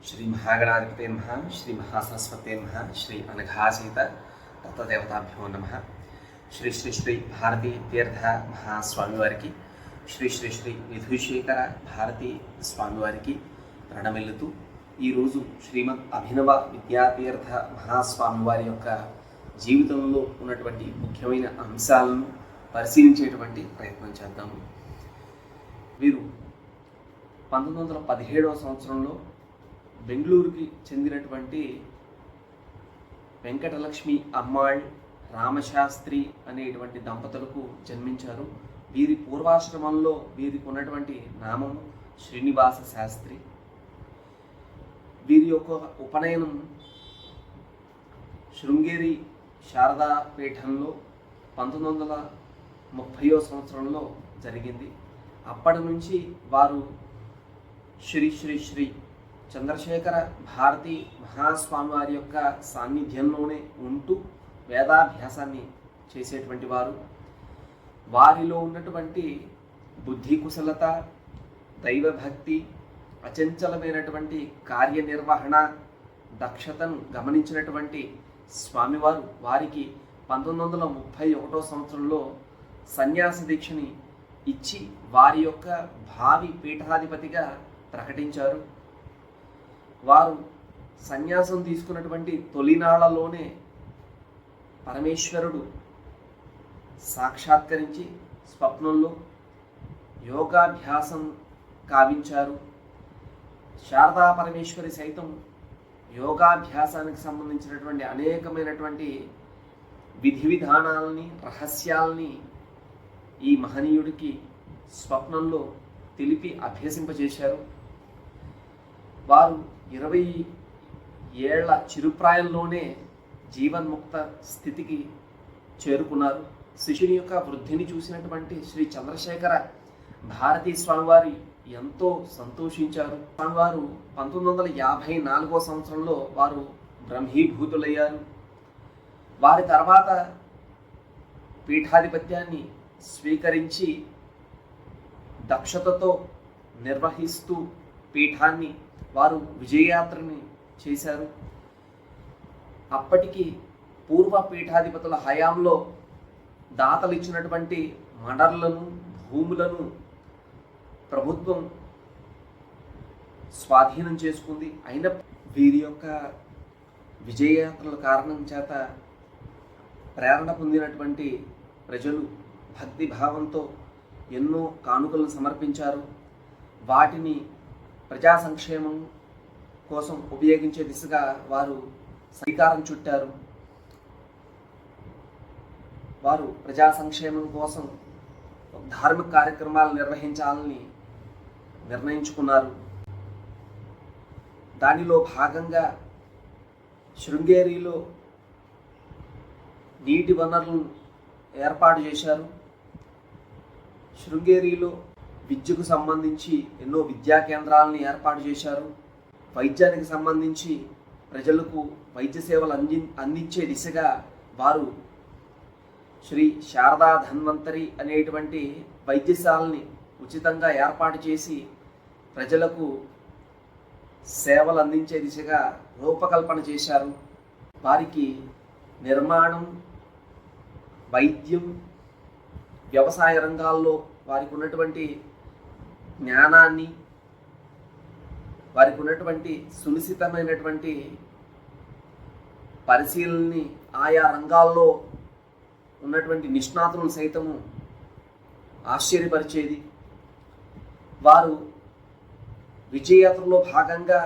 श्री महागणाधिपते नमः, श्री महासरस्वते नमः, श्री अनघासीत तत्वदेवताभ्यो नमः। श्री श्री श्री भारती तीर्थ महास्वामी वारिकी, श्री श्री श्री విధుశేఖర భారతీ స్వామి వారికి ప్రణమిల్లుతూ ఈరోజు శ్రీమద్ అభినవ విద్యాతీర్థ మహాస్వామి వారి యొక్క జీవితంలో ఉన్నటువంటి ముఖ్యమైన అంశాలను పరిశీలించేటువంటి ప్రయత్నం చేద్దాము. వీరు 1917వ సంవత్సరంలో బెంగళూరుకి చెందినటువంటి వెంకటలక్ష్మి అమ్మాళ్ రామశాస్త్రి అనేటువంటి దంపతులకు జన్మించారు. వీరి పూర్వాశ్రమంలో వీరికి ఉన్నటువంటి నామం శ్రీనివాస శాస్త్రి. వీరి యొక్క ఉపనయనం శృంగేరి శారదా పీఠంలో 1930వ సంవత్సరంలో జరిగింది. అప్పటి నుంచి వారు శ్రీ శ్రీ శ్రీ చంద్రశేఖర భారతీ మహాస్వామి వారి యొక్క సాన్నిధ్యంలోనే ఉంటూ వేదాభ్యాసాన్ని చేసేటువంటి వారు. వారిలో ఉన్నటువంటి బుద్ధి కుశలత, దైవభక్తి, అచంచలమైనటువంటి కార్యనిర్వహణ దక్షతను గమనించినటువంటి స్వామివారు వారికి 1931వ సంవత్సరంలో సన్యాస దీక్షని ఇచ్చి వారి యొక్క భావి పీఠాధిపతిగా ప్రకటించారు. వారు సన్యాసం తీసుకున్నటువంటి తొలినాళ్లలోనే పరమేశ్వరుడు సాక్షాత్కరించి స్వప్నంలో యోగాభ్యాసం కావించారు. శారదా పరమేశ్వరి సైతం యోగాభ్యాసానికి సంబంధించినటువంటి అనేకమైనటువంటి విధి విధానాలని, రహస్యాలని ఈ మహనీయుడికి స్వప్నంలో తెలిపి అభ్యసింపజేశారు. వారు 20 ఏళ్ల చిరుప్రాయంలోనే జీవన్ముక్త స్థితికి చేరుకున్నారు. శిష్యుని యొక్క వృద్ధిని చూసినటువంటి శ్రీ చంద్రశేఖర భారతీ స్వామివారి ఎంతో సంతోషించారు. స్వామివారు 1954వ సంవత్సరంలో వారు బ్రహ్మీభూతులయ్యారు. వారి తర్వాత పీఠాధిపత్యాన్ని స్వీకరించి దక్షతతో నిర్వహిస్తూ పీఠాన్ని వారు విజయయాత్రని చేశారు. అప్పటికి పూర్వ పీఠాధిపతుల హయాంలో దాతలు ఇచ్చినటువంటి మడర్లను, భూములను ప్రభుత్వం స్వాధీనం చేసుకుంది. అయిన వీరి యొక్క విజయయాత్రల కారణం చేత ప్రేరణ పొందినటువంటి ప్రజలు భక్తి భావంతో ఎన్నో కానుకలను సమర్పించారు. వాటిని ప్రజా సంక్షేమం కోసం ఉపయోగించే దిశగా వారు శ్రీకారం చుట్టారు. వారు ప్రజా సంక్షేమం కోసం ధార్మిక కార్యక్రమాలు నిర్వహించాలని నిర్ణయించుకున్నారు. దానిలో భాగంగా శృంగేరిలో నీటి వనరులను ఏర్పాటు చేశారు. శృంగేరిలో విద్యకు సంబంధించి ఎన్నో విద్యా కేంద్రాలను ఏర్పాటు చేశారు. వైద్యానికి సంబంధించి ప్రజలకు వైద్య సేవలు అందించే దిశగా వారు శ్రీ శారదా ధన్వంతరి అనేటువంటి వైద్యశాలని ఉచితంగా ఏర్పాటు చేసి ప్రజలకు సేవలు అందించే దిశగా రూపకల్పన చేశారు. వారికి నిర్మాణం, వైద్యం, వ్యవసాయ రంగాల్లో వారికి ఉన్నటువంటి జ్ఞానాన్ని, వారికి ఉన్నటువంటి సునిశ్చితమైనటువంటి పరిశీలనని, ఆయా రంగాల్లో ఉన్నటువంటి నిష్ణాతులను సైతము ఆశ్చర్యపరిచేది. వారు విజయయాత్రలో భాగంగా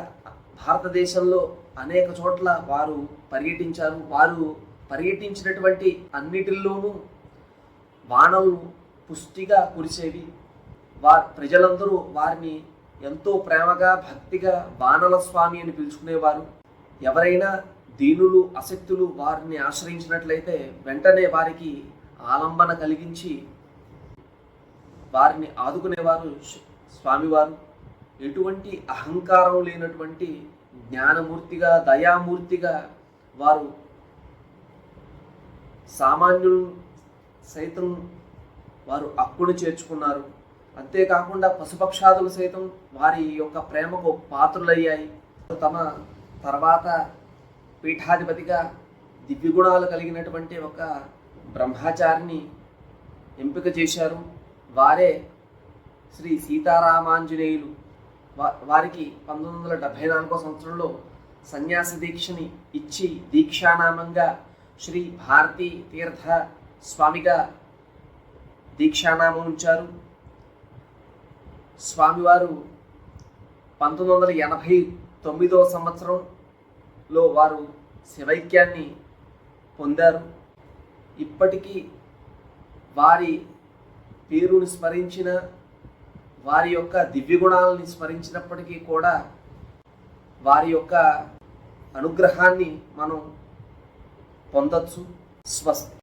భారతదేశంలో అనేక చోట్ల వారు పర్యటించారు. వారు పర్యటించినటువంటి అన్నిటిల్లోనూ వానలు పుష్టిగా కురిసేవి. ప్రజలందరూ వారిని ఎంతో ప్రేమగా, భక్తిగా వానల స్వామి అని పిలుచుకునేవారు. ఎవరైనా దీనులు, అశక్తులు వారిని ఆశ్రయించినట్లయితే వెంటనే వారికి ఆలంబన కలిగించి వారిని ఆదుకునేవారు స్వామివారు. ఎటువంటి అహంకారం లేనటువంటి జ్ఞానమూర్తిగా, దయామూర్తిగా వారు సామాన్యులు సైతం వారు అక్కును చేర్చుకున్నారు. అంతేకాకుండా పశుపక్షాదులు సైతం వారి యొక్క ప్రేమకు పాత్రులయ్యాయి. తమ తర్వాత పీఠాధిపతిగా దివ్యగుణాలు కలిగినటువంటి ఒక బ్రహ్మచారిని ఎంపిక చేశారు. వారే శ్రీ సీతారామాంజనేయులు. వారికి 1974 సంవత్సరంలో సన్యాస దీక్షని ఇచ్చి దీక్షానామంగా శ్రీ భారతీ తీర్థ స్వామిగా దీక్షానామం ఉంచారు. స్వామివారు 1989 సంవత్సరంలో వారు శివైక్యాన్ని పొందారు. ఇప్పటికీ వారి పేరుని స్మరించిన, వారి యొక్క దివ్యగుణాలని స్మరించినప్పటికీ కూడా వారి యొక్క అనుగ్రహాన్ని మనం పొందొచ్చు. స్వస్తి.